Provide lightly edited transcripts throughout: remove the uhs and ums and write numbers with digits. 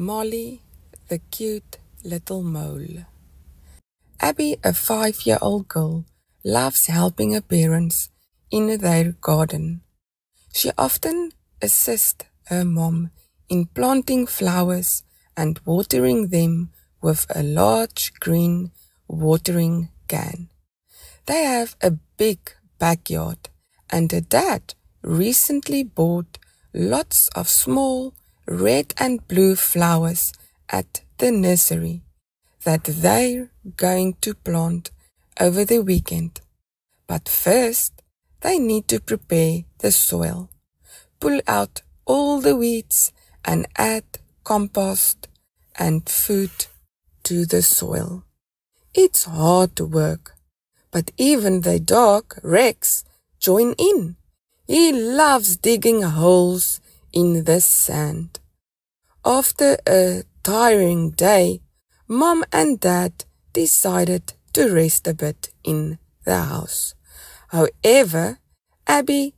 Molly, the cute little mole. Abby, a 5-year-old girl, loves helping her parents in their garden. She often assists her mom in planting flowers and watering them with a large green watering can. They have a big backyard, and her dad recently bought lots of small red and blue flowers at the nursery that they're going to plant over the weekend. But first, they need to prepare the soil, pull out all the weeds and add compost and food to the soil. It's hard work, but even the dog, Rex, joins in. He loves digging holes in the sand. After a tiring day, Mom and Dad decided to rest a bit in the house. However, Abby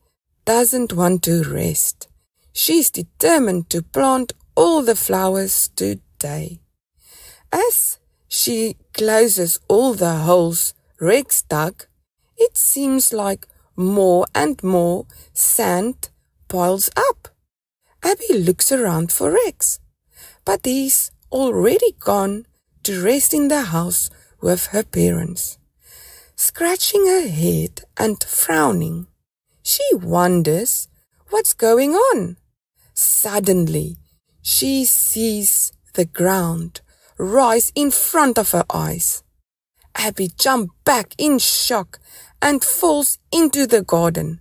doesn't want to rest. She's determined to plant all the flowers today. As she closes all the holes Rex dug, it seems like more and more sand piles up. Abby looks around for Rex, but he's already gone to rest in the house with her parents. Scratching her head and frowning, she wonders what's going on. Suddenly, she sees the ground rise in front of her eyes. Abby jumps back in shock and falls into the garden,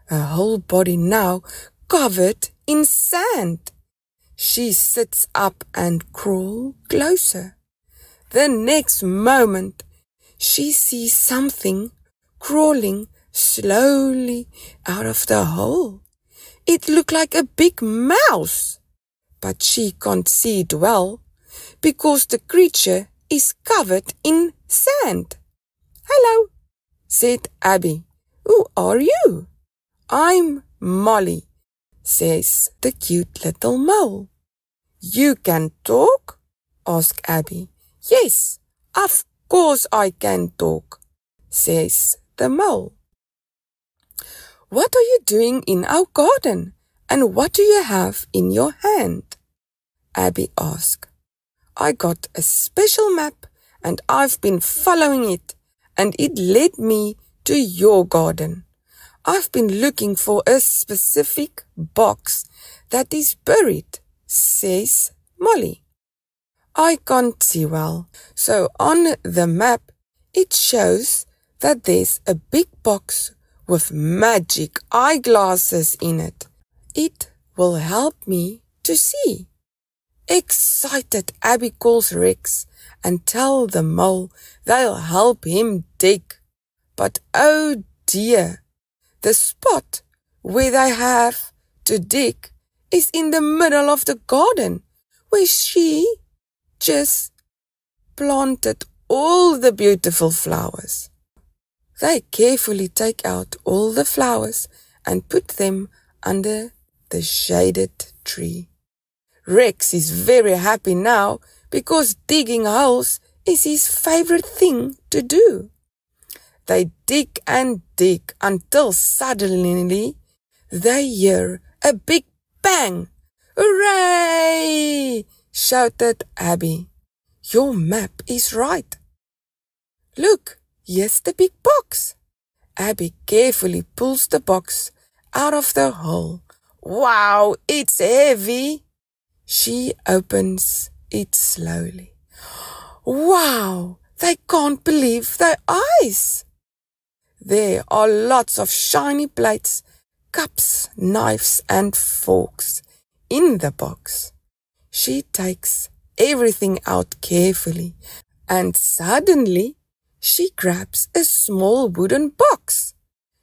her whole body now covered in sand. She sits up and crawls closer. The next moment, she sees something crawling slowly out of the hole. It looked like a big mouse, but she can't see it well because the creature is covered in sand. "Hello," said Abby. "Who are you?" "I'm Molly," says the cute little mole. "You can talk?" asked Abby. "Yes, of course I can talk," says the mole. "What are you doing in our garden, and what do you have in your hand?" Abby asked. "I got a special map and I've been following it, and it led me to your garden. I've been looking for a specific box that is buried," says Molly. "I can't see well, so on the map it shows that there's a big box with magic eyeglasses in it. It will help me to see." Excited, Abby calls Rex and tells the mole they'll help him dig. But oh dear, the spot where they have to dig is in the middle of the garden, where she just planted all the beautiful flowers. They carefully take out all the flowers and put them under the shaded tree. Rex is very happy now because digging holes is his favorite thing to do. They dig and dig until suddenly they hear a big bang. "Hooray!" shouted Abby. "Your map is right. Look, here's the big box." Abby carefully pulls the box out of the hole. "Wow, it's heavy." She opens it slowly. Wow, they can't believe their eyes. There are lots of shiny plates, cups, knives and forks in the box. She takes everything out carefully and suddenly she grabs a small wooden box.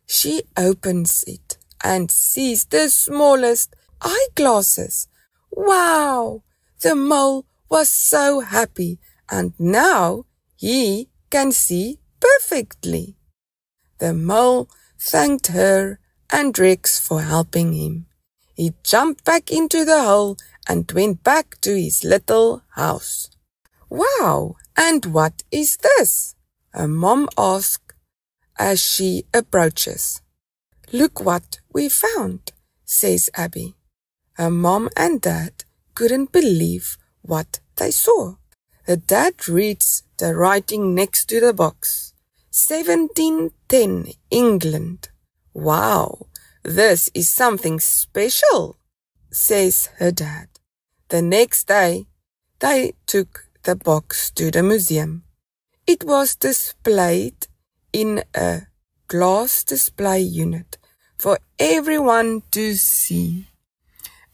She opens it and sees the smallest eyeglasses. Wow! The mole was so happy and now he can see perfectly. The mole thanked her and Rex for helping him. He jumped back into the hole and went back to his little house. "Wow, and what is this?" her mom asked as she approaches. "Look what we found," says Abby. Her mom and dad couldn't believe what they saw. Her dad reads the writing next to the box. 1710 England. "Wow, this is something special," says her dad. The next day, they took the box to the museum. It was displayed in a glass display unit for everyone to see.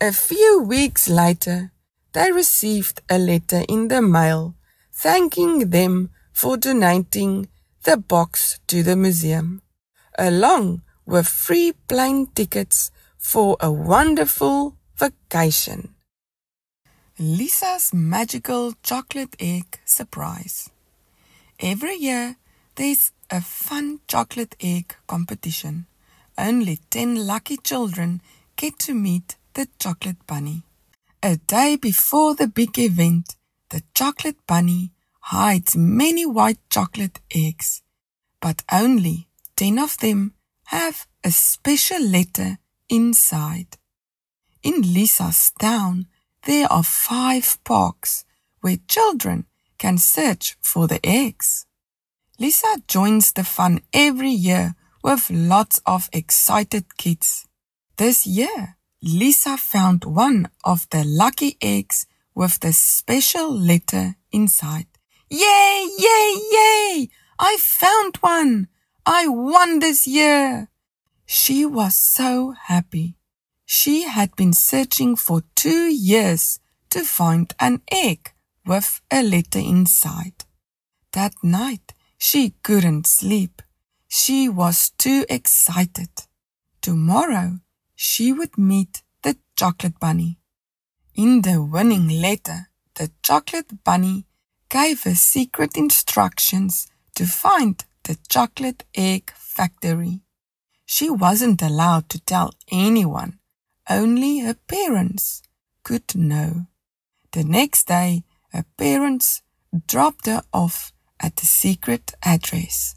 A few weeks later, they received a letter in the mail thanking them for donating the box to the museum, along with free plane tickets for a wonderful vacation. Lisa's magical chocolate egg surprise. Every year, there's a fun chocolate egg competition. Only 10 lucky children get to meet the chocolate bunny. A day before the big event, the chocolate bunny hides many white chocolate eggs, but only 10 of them have a special letter inside. In Lisa's town, there are 5 parks where children can search for the eggs. Lisa joins the fun every year with lots of excited kids. This year, Lisa found one of the lucky eggs with the special letter inside. "Yay, yay, yay! I found one! I won this year!" She was so happy. She had been searching for 2 years to find an egg with a letter inside. That night, she couldn't sleep. She was too excited. Tomorrow, she would meet the chocolate bunny. In the winning letter, the chocolate bunny gave her secret instructions to find the chocolate egg factory. She wasn't allowed to tell anyone. Only her parents could know. The next day, her parents dropped her off at the secret address.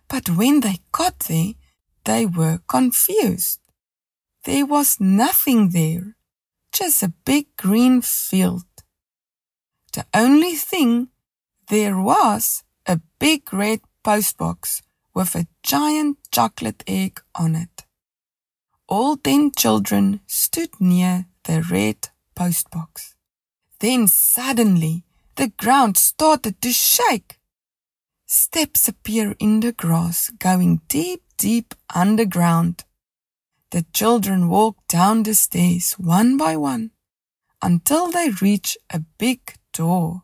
But when they got there, they were confused. There was nothing there, just a big green field. The only thing there was a big red postbox with a giant chocolate egg on it. All 10 children stood near the red postbox. Then suddenly the ground started to shake. Steps appear in the grass, going deep, deep underground. The children walked down the stairs one by one until they reached a big door.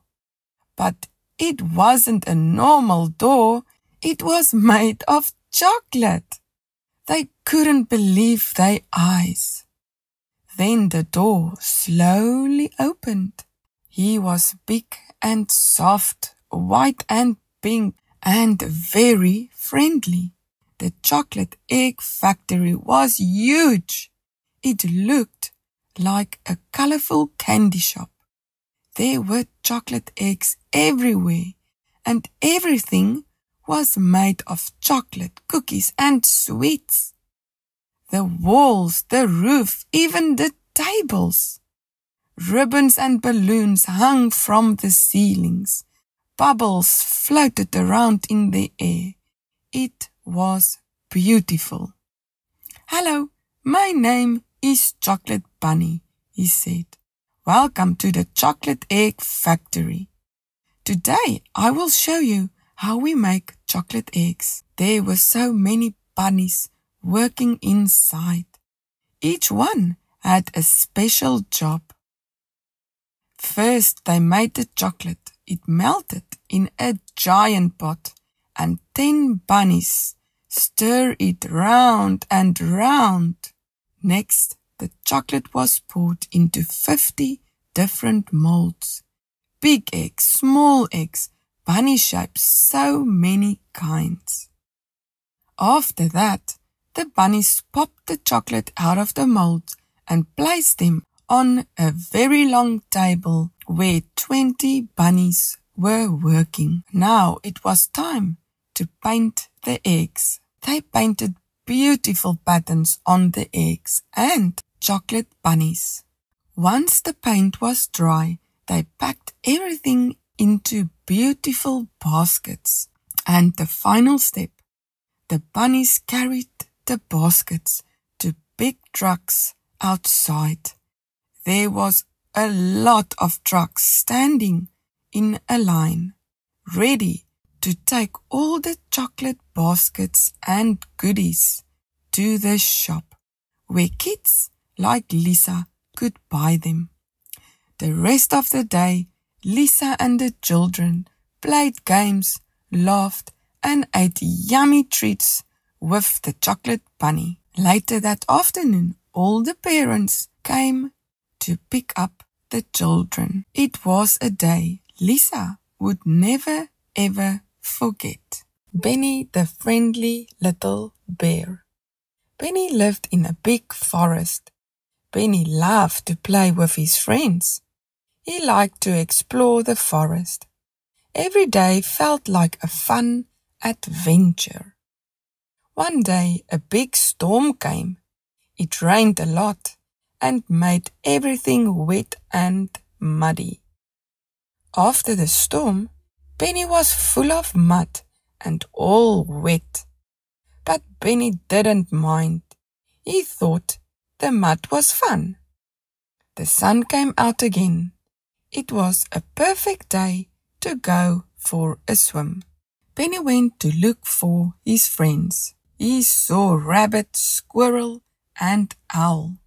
But it wasn't a normal door, it was made of chocolate. They couldn't believe their eyes. Then the door slowly opened. He was big and soft, white and pink, and very friendly. The chocolate egg factory was huge. It looked like a colorful candy shop. There were chocolate eggs everywhere, and everything was made of chocolate, cookies, and sweets. The walls, the roof, even the tables. Ribbons and balloons hung from the ceilings. Bubbles floated around in the air. It was beautiful. "Hello, my name is Chocolate Bunny," he said. "Welcome to the Chocolate Egg Factory. Today I will show you how we make chocolate eggs." There were so many bunnies working inside. Each one had a special job. First, they made the chocolate. It melted in a giant pot, and 10 bunnies stir it round and round. Next, the chocolate was poured into 50 different molds. Big eggs, small eggs, bunny shapes, so many kinds. After that, the bunnies popped the chocolate out of the mold and placed them on a very long table where 20 bunnies were working. Now it was time to paint the eggs. They painted beautiful patterns on the eggs and chocolate bunnies. Once the paint was dry, they packed everything into beautiful baskets. And the final step, the bunnies carried the baskets to big trucks outside. There was a lot of trucks standing in a line, ready to take all the chocolate baskets and goodies to the shop, where kids like Lisa could buy them. The rest of the day, Lisa and the children played games, laughed, and ate yummy treats with the chocolate bunny. Later that afternoon, all the parents came to pick up the children. It was a day Lisa would never ever forget. Benny the friendly little bear. Benny lived in a big forest. Benny loved to play with his friends. He liked to explore the forest. Every day felt like a fun adventure. One day a big storm came. It rained a lot and made everything wet and muddy. After the storm, Benny was full of mud and all wet. But Benny didn't mind. He thought the mud was fun. The sun came out again. It was a perfect day to go for a swim. Benny went to look for his friends. He saw Rabbit, Squirrel, and Owl.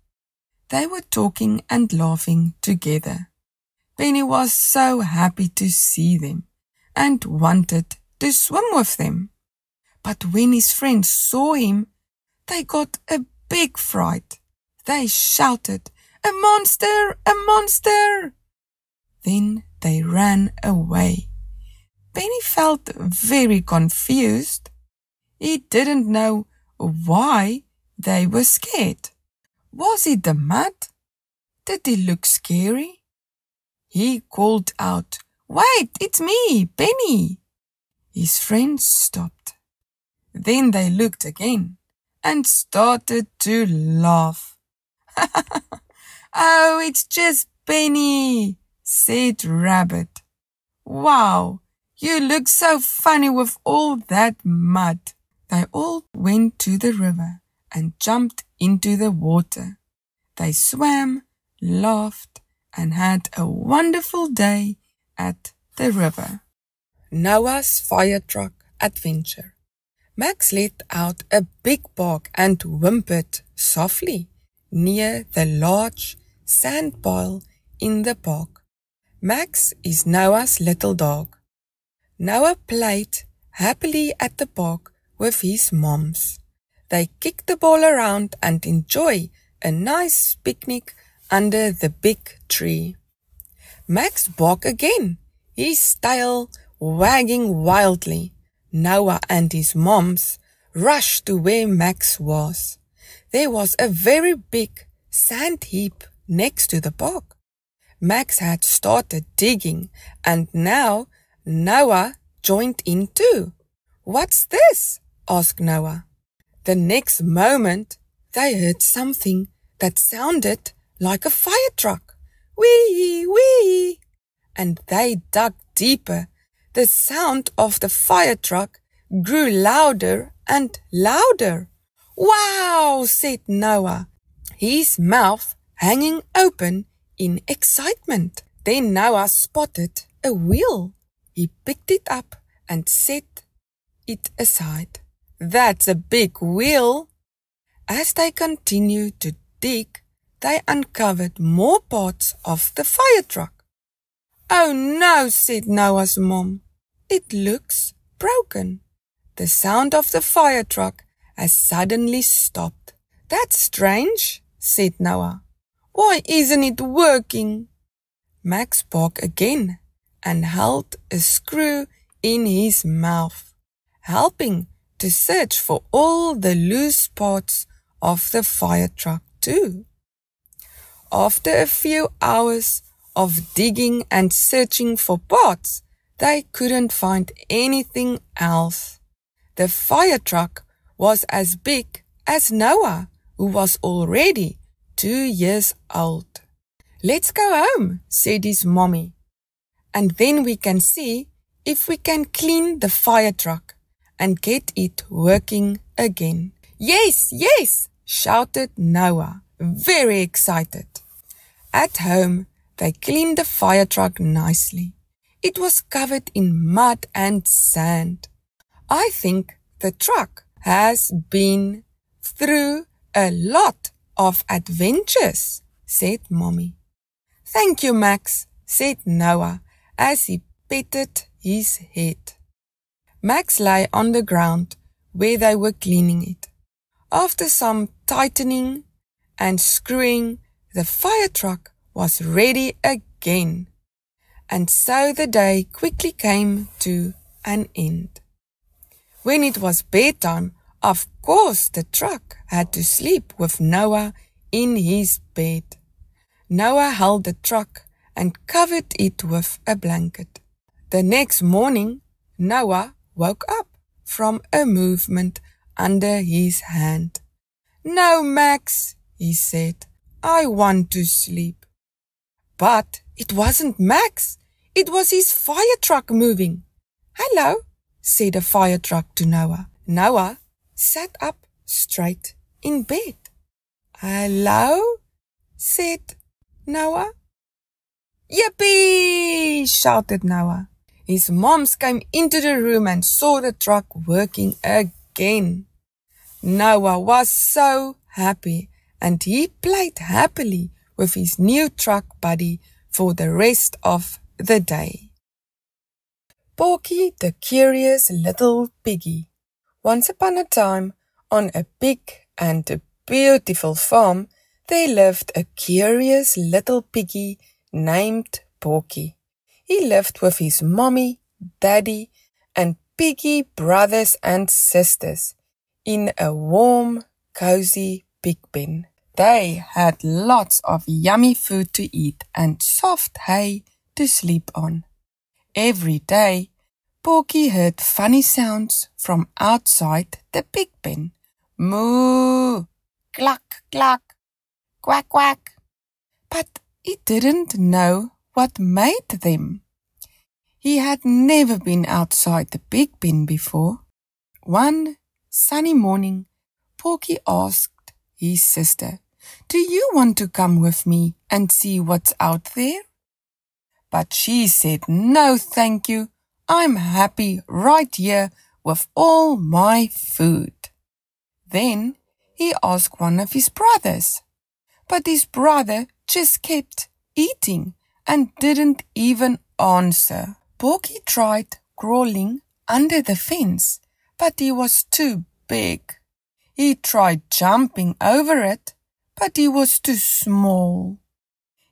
They were talking and laughing together. Benny was so happy to see them and wanted to swim with them. But when his friends saw him, they got a big fright. They shouted, "A monster! A monster!" Then they ran away. Benny felt very confused. He didn't know why they were scared. Was it the mud? Did he look scary? He called out, "Wait, it's me, Benny!" His friends stopped. Then they looked again and started to laugh. "Oh, it's just Benny," said Rabbit. "Wow, you look so funny with all that mud." They all went to the river and jumped into the water. They swam, laughed, and had a wonderful day at the river. Noah's fire truck adventure. Max let out a big bark and whimpered softly near the large sand pile in the park. Max is Noah's little dog. Noah played happily at the park with his moms. They kick the ball around and enjoy a nice picnic under the big tree. Max barked again, his tail wagging wildly. Noah and his moms rushed to where Max was. There was a very big sand heap next to the park. Max had started digging, and now Noah joined in too. "What's this?" asked Noah. The next moment, they heard something that sounded like a fire truck. "Wee, wee!" And they dug deeper. The sound of the fire truck grew louder and louder. "Wow!" said Noah, his mouth hanging open in excitement. Then Noah spotted a wheel. He picked it up and set it aside. "That's a big wheel." As they continued to dig, they uncovered more parts of the fire truck. "Oh no," said Noah's mom. "It looks broken." The sound of the fire truck has suddenly stopped. "That's strange," said Noah. "Why isn't it working?" Max barked again and held a screw in his mouth, helping to search for all the loose parts of the fire truck too. After a few hours of digging and searching for pots, they couldn't find anything else. The fire truck was as big as Noah, who was already 2 years old. "Let's go home," said his mommy, "and then we can see if we can clean the fire truck and get it working again." "Yes, yes," shouted Noah, very excited. At home, they cleaned the fire truck nicely. It was covered in mud and sand. "I think the truck has been through a lot of adventures," said Mommy. "Thank you, Max," said Noah as he petted his head. Max lay on the ground where they were cleaning it. After some tightening and screwing, the fire truck was ready again. And so the day quickly came to an end. When it was bedtime, of course the truck had to sleep with Noah in his bed. Noah held the truck and covered it with a blanket. The next morning, Noah woke up from a movement under his hand. "No, Max," he said, "I want to sleep." But it wasn't Max. It was his fire truck moving. "Hello," said the fire truck to Noah. Noah sat up straight in bed. "Hello," said Noah. "Yippee!" shouted Noah. His moms came into the room and saw the truck working again. Noah was so happy, and he played happily with his new truck buddy for the rest of the day. Porky the Curious Little Piggy. Once upon a time, on a big and a beautiful farm, there lived a curious little piggy named Porky. He lived with his mommy, daddy, and piggy brothers and sisters in a warm, cozy pig pen. They had lots of yummy food to eat and soft hay to sleep on. Every day, Porky heard funny sounds from outside the pig pen. Moo! Cluck, cluck! Quack, quack! But he didn't know what made them. He had never been outside the pig pen before. One sunny morning, Porky asked his sister, "Do you want to come with me and see what's out there?" But she said, "No, thank you. I'm happy right here with all my food." Then he asked one of his brothers, but his brother just kept eating and didn't even answer. Porky tried crawling under the fence, but he was too big. He tried jumping over it, but he was too small.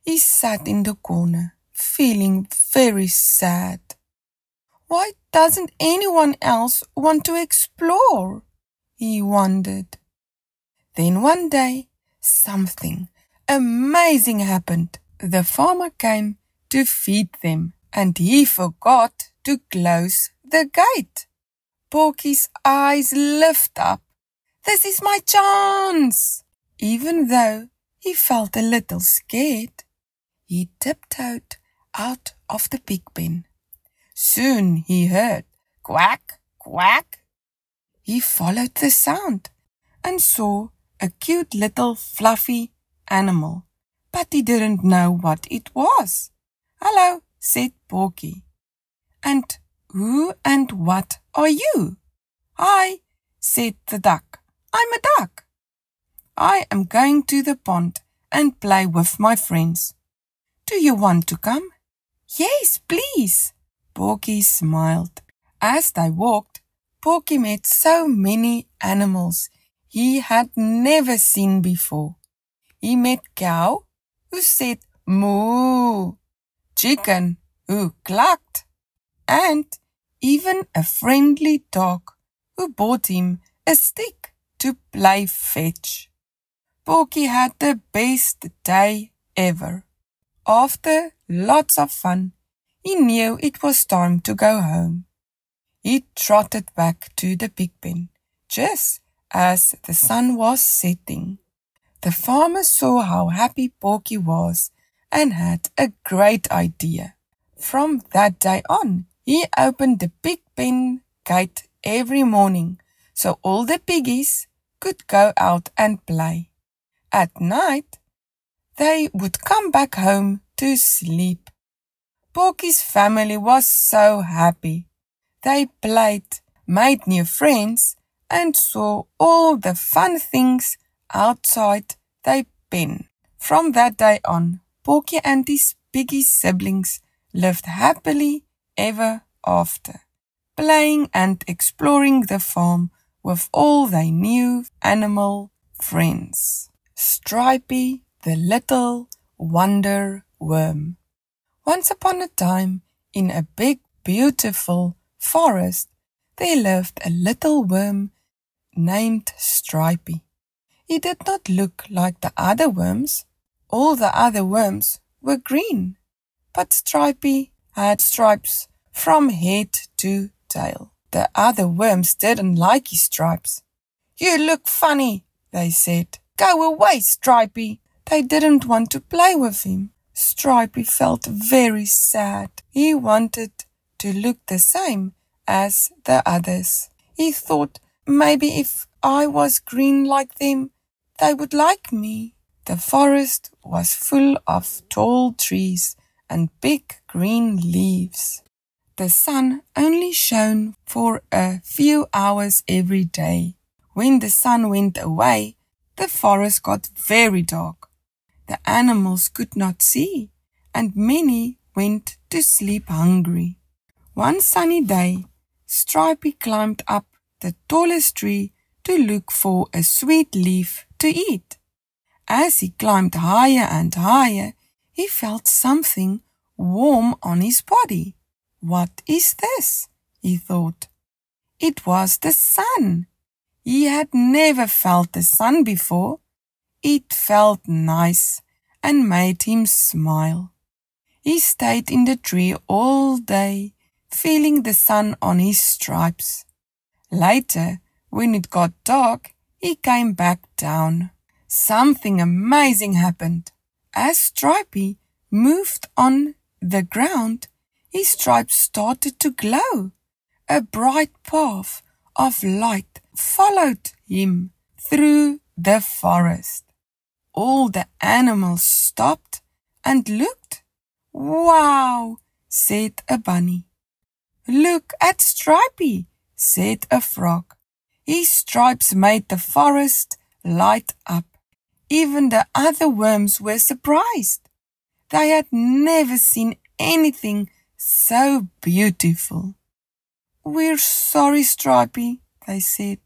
He sat in the corner, feeling very sad. Why doesn't anyone else want to explore? He wondered. Then one day, something amazing happened. The farmer came to feed them, and he forgot to close the gate. Porky's eyes lifted up. "This is my chance!" Even though he felt a little scared, he tiptoed out of the pig pen. Soon he heard quack, quack. He followed the sound and saw a cute little fluffy animal, but he didn't know what it was. "Hello," said Porky. "And who and what are you?" "Hi," said the duck. "I'm a duck. I am going to the pond and play with my friends. Do you want to come?" "Yes, please." Porky smiled. As they walked, Porky met so many animals he had never seen before. He met cow, who said moo, chicken, who clucked, and even a friendly dog who brought him a stick to play fetch. Porky had the best day ever. After lots of fun, he knew it was time to go home. He trotted back to the pig pen, just as the sun was setting. The farmer saw how happy Porky was and had a great idea. From that day on, he opened the pig pen gate every morning so all the piggies could go out and play. At night, they would come back home to sleep. Porky's family was so happy. They played, made new friends, and saw all the fun things outside their pen. From that day on, Porky and his piggy siblings lived happily ever after, playing and exploring the farm with all their new animal friends. Stripey, the little wonder worm. Once upon a time, in a big, beautiful forest, there lived a little worm named Stripey. He did not look like the other worms. All the other worms were green, but Stripey had stripes from head to tail. The other worms didn't like his stripes. "You look funny," they said. "Go away, Stripey." They didn't want to play with him. Stripey felt very sad. He wanted to look the same as the others. He thought, maybe if I was green like them, they would like me. The forest was full of tall trees and big green leaves. The sun only shone for a few hours every day. When the sun went away, the forest got very dark. The animals could not see, and many went to sleep hungry. One sunny day, Stripey climbed up the tallest tree to look for a sweet leaf to eat. As he climbed higher and higher, he felt something warm on his body. "What is this?" he thought. It was the sun. He had never felt the sun before. It felt nice and made him smile. He stayed in the tree all day, feeling the sun on his stripes. Later, when it got dark, he came back down. Something amazing happened. As Stripey moved on the ground, his stripes started to glow. A bright path of light followed him through the forest. All the animals stopped and looked. "Wow," said a bunny. "Look at Stripey," said a frog. His stripes made the forest light up. Even the other worms were surprised. They had never seen anything so beautiful. "We're sorry, Stripey," they said.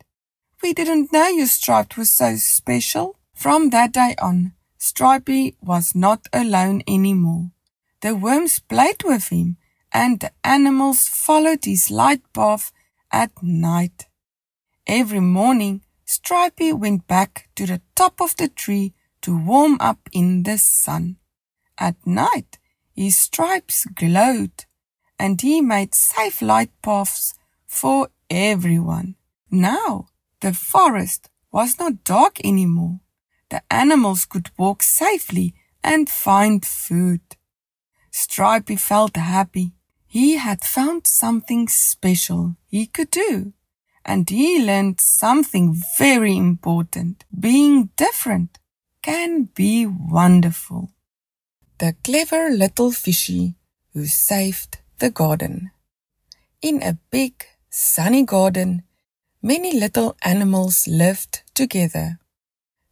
"We didn't know your stripes were so special." From that day on, Stripey was not alone anymore. The worms played with him, and the animals followed his light path at night. Every morning, Stripey went back to the top of the tree to warm up in the sun. At night, his stripes glowed, and he made safe light paths for everyone. Now, the forest was not dark anymore. The animals could walk safely and find food. Stripey felt happy. He had found something special he could do, and he learned something very important. Being different can be wonderful. The clever little fishy who saved the garden. In a big, sunny garden, many little animals lived together.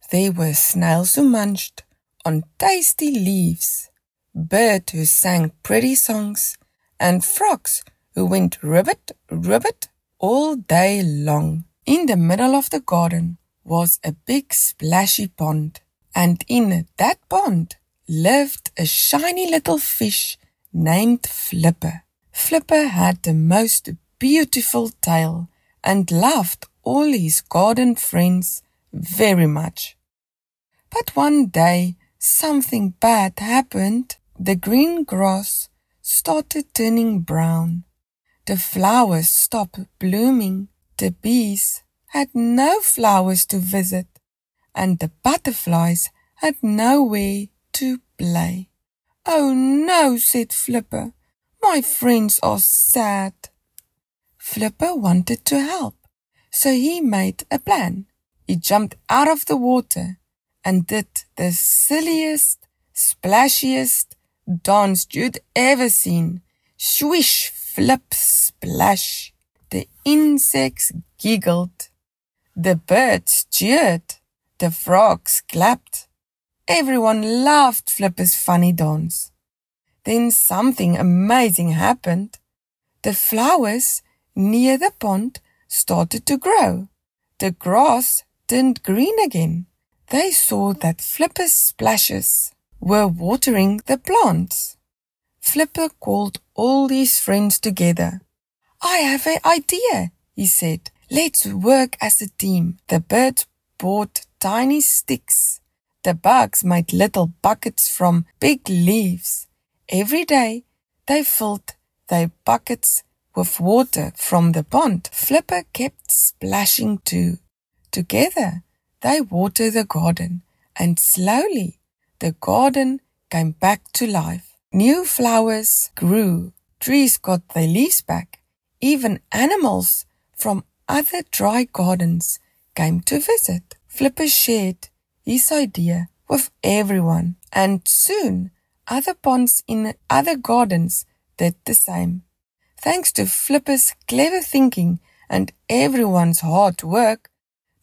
There were snails who munched on tasty leaves, birds who sang pretty songs, and frogs who went ribbit, ribbit all day long. In the middle of the garden was a big splashy pond, and in that pond lived a shiny little fish named Flipper. Flipper had the most beautiful tail and loved all his garden friends very much. But one day, something bad happened. The green grass started turning brown. The flowers stopped blooming. The bees had no flowers to visit, and the butterflies had nowhere to play. "Oh no," said Flipper, "my friends are sad." Flipper wanted to help, so he made a plan. He jumped out of the water and did the silliest, splashiest dance you'd ever seen. Swish, flip, splash. The insects giggled. The birds cheered. The frogs clapped. Everyone loved Flipper's funny dance. Then something amazing happened. The flowers near the pond started to grow. The grass turned green again. They saw that Flipper's splashes were watering the plants. Flipper called all his friends together. "I have an idea," he said. "Let's work as a team." The birds brought tiny sticks. The bugs made little buckets from big leaves. Every day they filled their buckets with water from the pond. Flipper kept splashing too. Together they watered the garden, and slowly the garden came back to life. New flowers grew. Trees got their leaves back. Even animals from other dry gardens came to visit. Flipper shared his idea with everyone, and soon other ponds in other gardens did the same. Thanks to Flipper's clever thinking and everyone's hard work,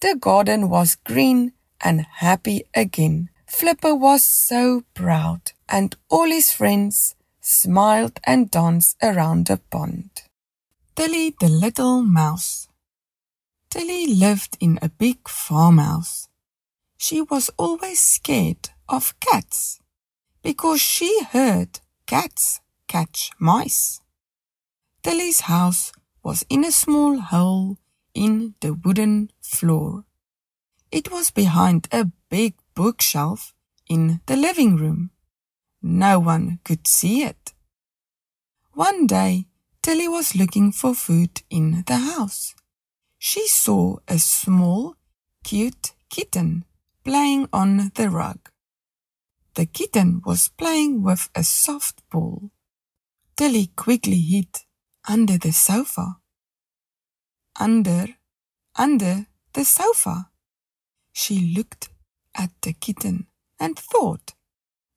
the garden was green and happy again. Flipper was so proud, and all his friends smiled and danced around the pond. Tilly the Little Mouse. Tilly lived in a big farmhouse. She was always scared of cats because she heard cats catch mice. Tilly's house was in a small hole in the wooden floor. It was behind a big bookshelf in the living room. No one could see it. One day, Tilly was looking for food in the house. She saw a small, cute kitten playing on the rug. The kitten was playing with a soft ball. Tilly quickly hid under the sofa. Under the sofa. She looked at the kitten and thought,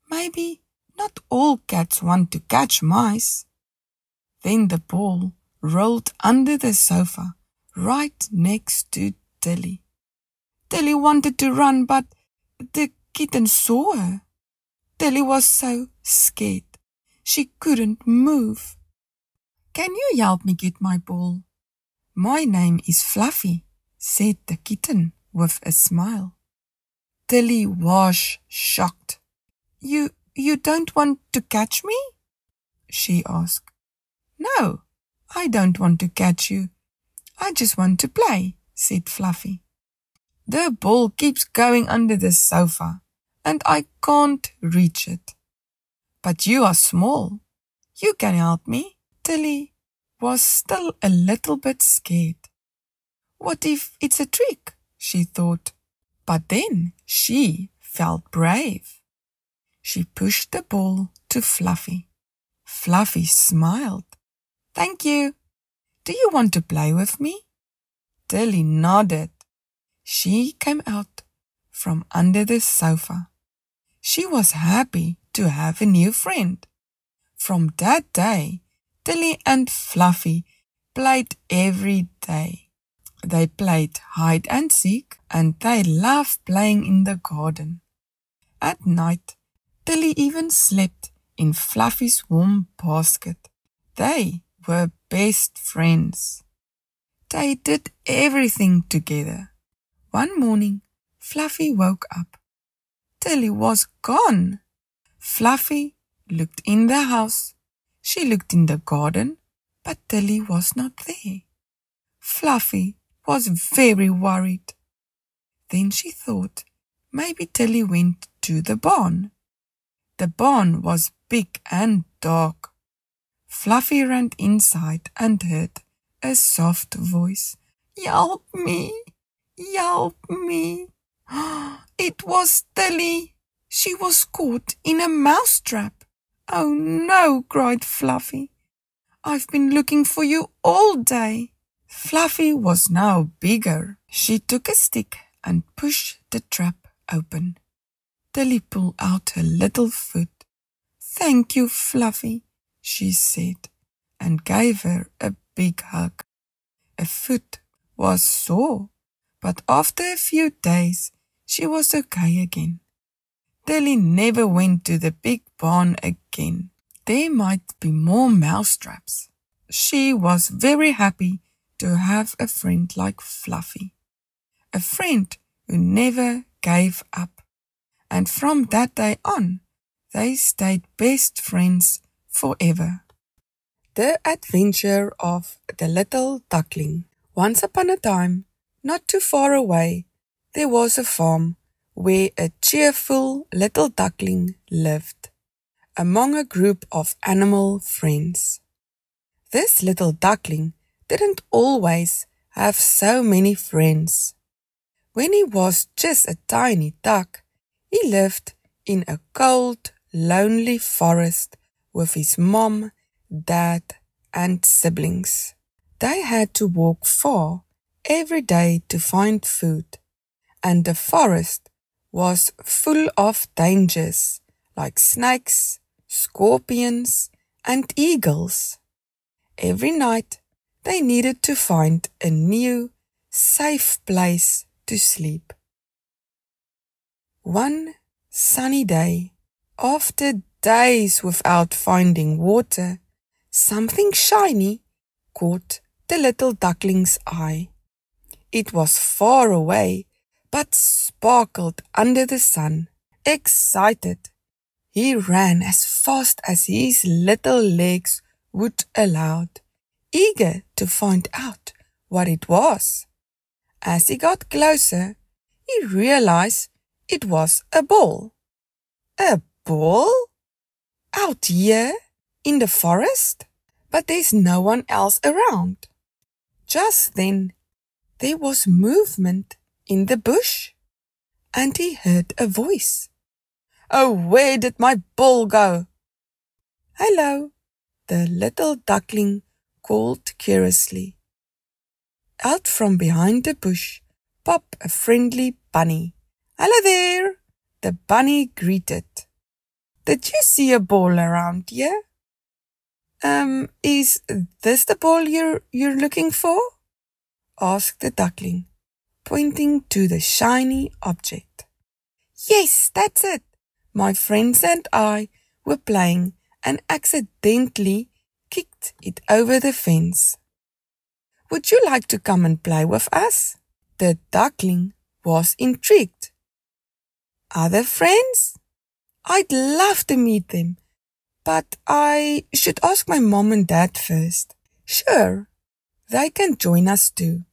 maybe not all cats want to catch mice. Then the ball rolled under the sofa right next to Tilly. Tilly wanted to run, but the kitten saw her. Tilly was so scared. She couldn't move. "Can you help me get my ball?" "My name is Fluffy," said the kitten with a smile. Tilly was shocked. You don't want to catch me?" she asked. "No, I don't want to catch you. I just want to play," said Fluffy. "The ball keeps going under the sofa, and I can't reach it. But you are small. You can help me." Tilly was still a little bit scared. What if it's a trick, she thought. But then she felt brave. She pushed the ball to Fluffy. Fluffy smiled. "Thank you. Do you want to play with me?" Tilly nodded. She came out from under the sofa. She was happy to have a new friend. From that day, Tilly and Fluffy played every day. They played hide and seek, and they loved playing in the garden. At night, Tilly even slept in Fluffy's warm basket. They were best friends. They did everything together. One morning, Fluffy woke up. Tilly was gone. Fluffy looked in the house. She looked in the garden, but Tilly was not there. Fluffy was very worried. Then she thought maybe Tilly went to the barn. The barn was big and dark. Fluffy ran inside and heard a soft voice. "Help me! Help me!" It was Tilly. She was caught in a mousetrap. "Oh no," cried Fluffy. "I've been looking for you all day." Fluffy was now bigger. She took a stick and pushed the trap open. Tilly pulled out her little foot. "Thank you, Fluffy," she said, and gave her a big hug. Her foot was sore, but after a few days she was okay again. Tilly never went to the big barn again. There might be more mousetraps. She was very happy to have a friend like Fluffy, a friend who never gave up. And from that day on, they stayed best friends forever. The Adventure of the Little Duckling. Once upon a time, not too far away, there was a farm where a cheerful little duckling lived, among a group of animal friends. This little duckling didn't always have so many friends. When he was just a tiny duck, he lived in a cold, lonely forest with his mom, dad, and siblings. They had to walk far every day to find food, and the forest was full of dangers like snakes, scorpions, and eagles. Every night they needed to find a new, safe place to sleep. One sunny day, after days without finding water, something shiny caught the little duckling's eye. It was far away, but sparkled under the sun. Excited, he ran as fast as his little legs would allow, eager to find out what it was. As he got closer, he realized it was a ball. A ball? Out here in the forest? But there's no one else around. Just then, there was movement in the bush, and he heard a voice. "Oh, where did my ball go?" "Hello," the little duckling called curiously. Out from behind the bush popped a friendly bunny. "Hello there," the bunny greeted. "Did you see a ball around here?" Is this the ball you're looking for?" asked the duckling, pointing to the shiny object. "Yes, that's it. My friends and I were playing and accidentally kicked it over the fence. Would you like to come and play with us?" The duckling was intrigued. "Other friends? I'd love to meet them, but I should ask my mom and dad first." "Sure, they can join us too,"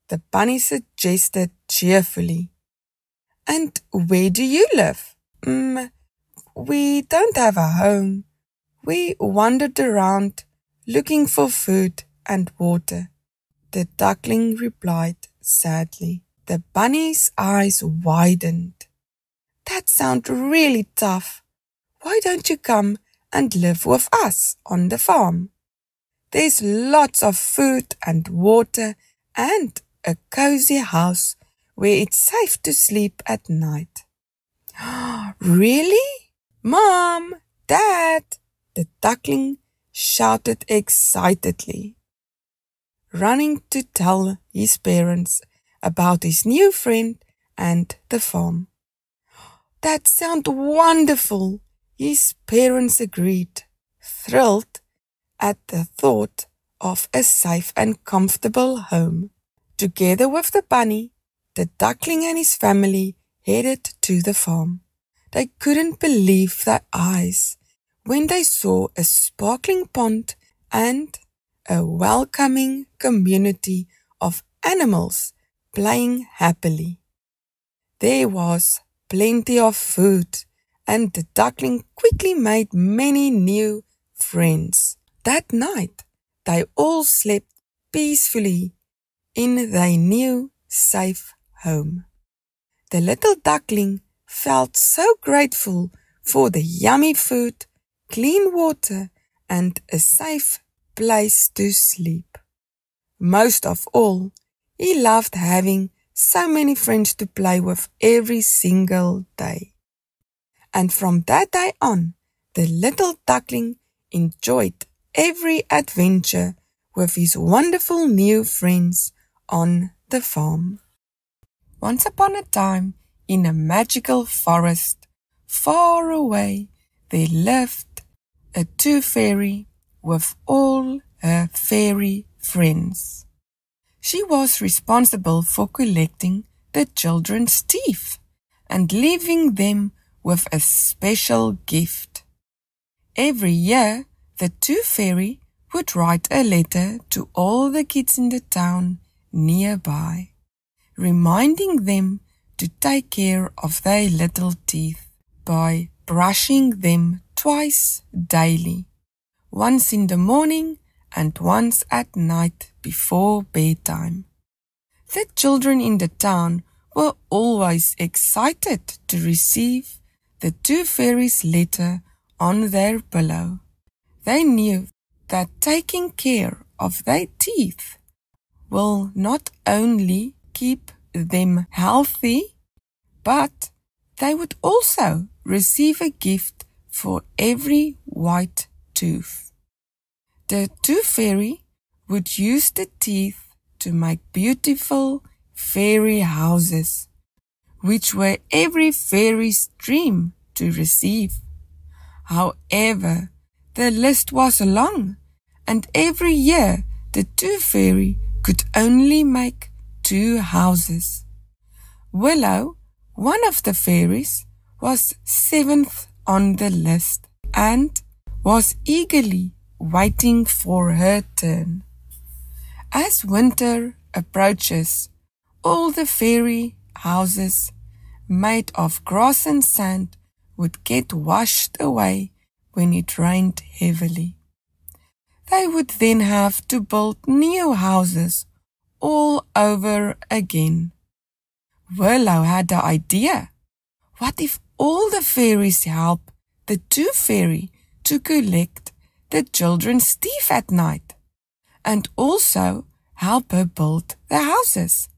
the bunny suggested cheerfully. "And where do you live?" We don't have a home. We wandered around looking for food and water," the duckling replied sadly. The bunny's eyes widened. "That sounds really tough. Why don't you come and live with us on the farm? There's lots of food and water and a cozy house where it's safe to sleep at night." "Really? Mom, Dad," the duckling shouted excitedly, running to tell his parents about his new friend and the farm. "That sounds wonderful," his parents agreed, thrilled at the thought of a safe and comfortable home. Together with the bunny, the duckling and his family headed to the farm. They couldn't believe their eyes when they saw a sparkling pond and a welcoming community of animals playing happily. There was plenty of food and the duckling quickly made many new friends. That night, they all slept peacefully in their new, safe home. The little duckling felt so grateful for the yummy food, clean water, and a safe place to sleep. Most of all, he loved having so many friends to play with every single day. And from that day on, the little duckling enjoyed every adventure with his wonderful new friends on the farm. Once upon a time, in a magical forest, far away, there lived a tooth fairy with all her fairy friends. She was responsible for collecting the children's teeth and leaving them with a special gift. Every year, the tooth fairy would write a letter to all the kids in the town nearby, reminding them to take care of their little teeth by brushing them twice daily, once in the morning and once at night before bedtime. The children in the town were always excited to receive the tooth fairy's letter on their pillow. They knew that taking care of their teeth will not only keep them healthy, but they would also receive a gift for every white tooth. The tooth fairy would use the teeth to make beautiful fairy houses, which were every fairy's dream to receive. However, the list was long, and every year the tooth fairy could only make 2 houses. Willow, one of the fairies, was 7th on the list and was eagerly waiting for her turn. As winter approaches, all the fairy houses made of grass and sand would get washed away when it rained heavily. They would then have to build new houses all over again. Willow had the idea. What if all the fairies help the tooth fairy to collect the children's teeth at night and also help her build the houses?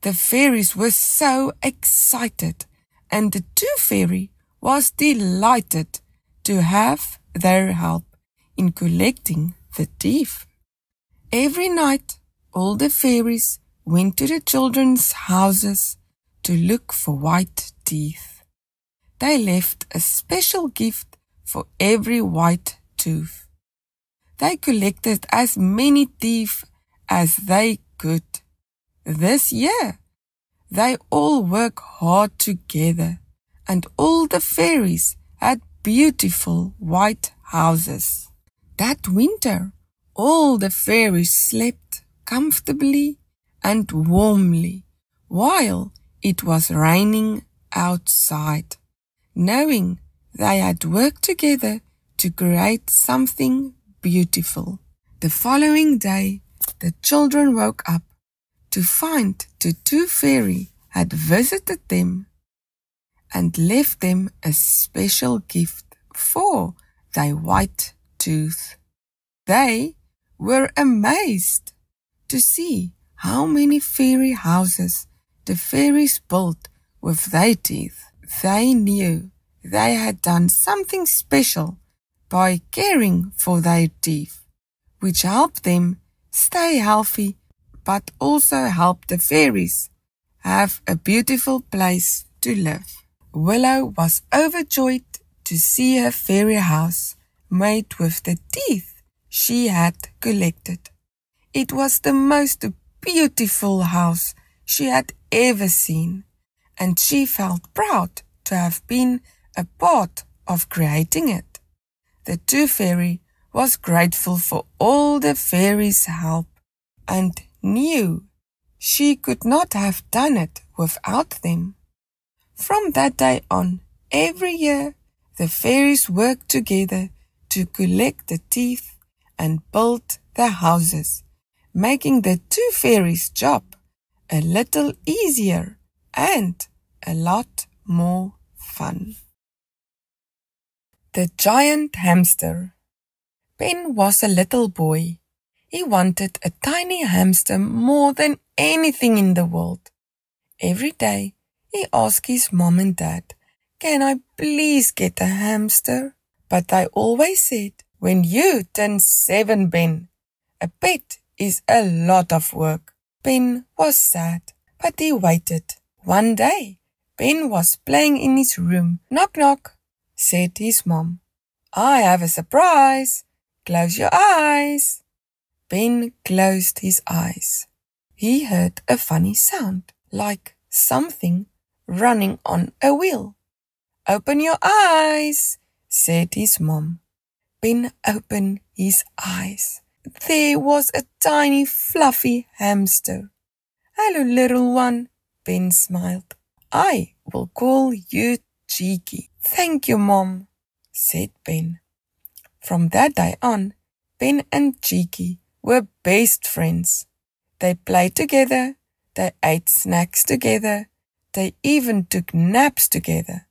The fairies were so excited, and the tooth fairy was delighted to have their help in collecting the teeth. Every night, all the fairies went to the children's houses to look for white teeth. They left a special gift for every white tooth. They collected as many teeth as they could. This year, they all worked hard together, and all the fairies had beautiful white houses. That winter, all the fairies slept comfortably and warmly while it was raining outside, knowing they had worked together to create something beautiful. The following day, the children woke up to find the tooth fairy had visited them and left them a special gift for their white tooth. They were amazed to see how many fairy houses the fairies built with their teeth. They knew they had done something special by caring for their teeth, which helped them stay healthy but also helped the fairies have a beautiful place to live. Willow was overjoyed to see her fairy house made with the teeth she had collected. It was the most beautiful house she had ever seen, and she felt proud to have been a part of creating it. The tooth fairy was grateful for all the fairies' help and knew she could not have done it without them. From that day on, Every year, the fairies worked together to collect the teeth and build the houses, making the two fairies' job a little easier and a lot more fun. The Giant Hamster. Ben was a little boy. He wanted a tiny hamster more than anything in the world. Every day, he asked his mom and dad, "Can I please get a hamster?" But they always said, "When you turn 7, Ben, a pet is a lot of work." Ben was sad, but he waited. One day, Ben was playing in his room. "Knock, knock," said his mom. "I have a surprise. Close your eyes." Ben closed his eyes. He heard a funny sound, like something running on a wheel. "Open your eyes," said his mom. Ben opened his eyes. There was a tiny fluffy hamster. "Hello, little one," Ben smiled. "I will call you Cheeky." "Thank you, Mom," said Ben. From that day on, Ben and Cheeky were best friends. They played together, they ate snacks together, they even took naps together.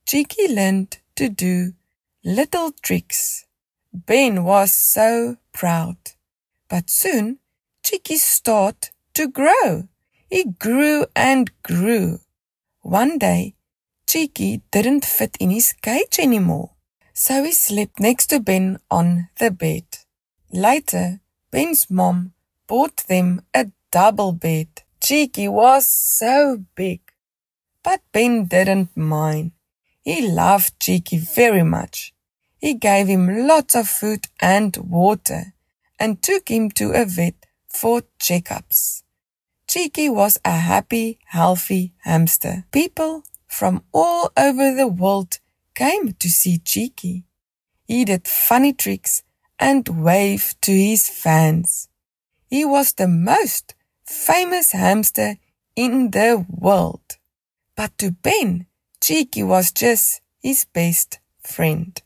Cheeky learned to do little tricks. Ben was so proud. But soon, Cheeky started to grow. He grew and grew. One day, Cheeky didn't fit in his cage anymore, so he slept next to Ben on the bed. Later, Ben's mom bought them a double bed. Cheeky was so big, but Ben didn't mind. He loved Cheeky very much. He gave him lots of food and water and took him to a vet for checkups. Cheeky was a happy, healthy hamster. People from all over the world came to see Cheeky. He did funny tricks and waved to his fans. He was the most famous hamster in the world. But to Ben, Cheeky was just his best friend.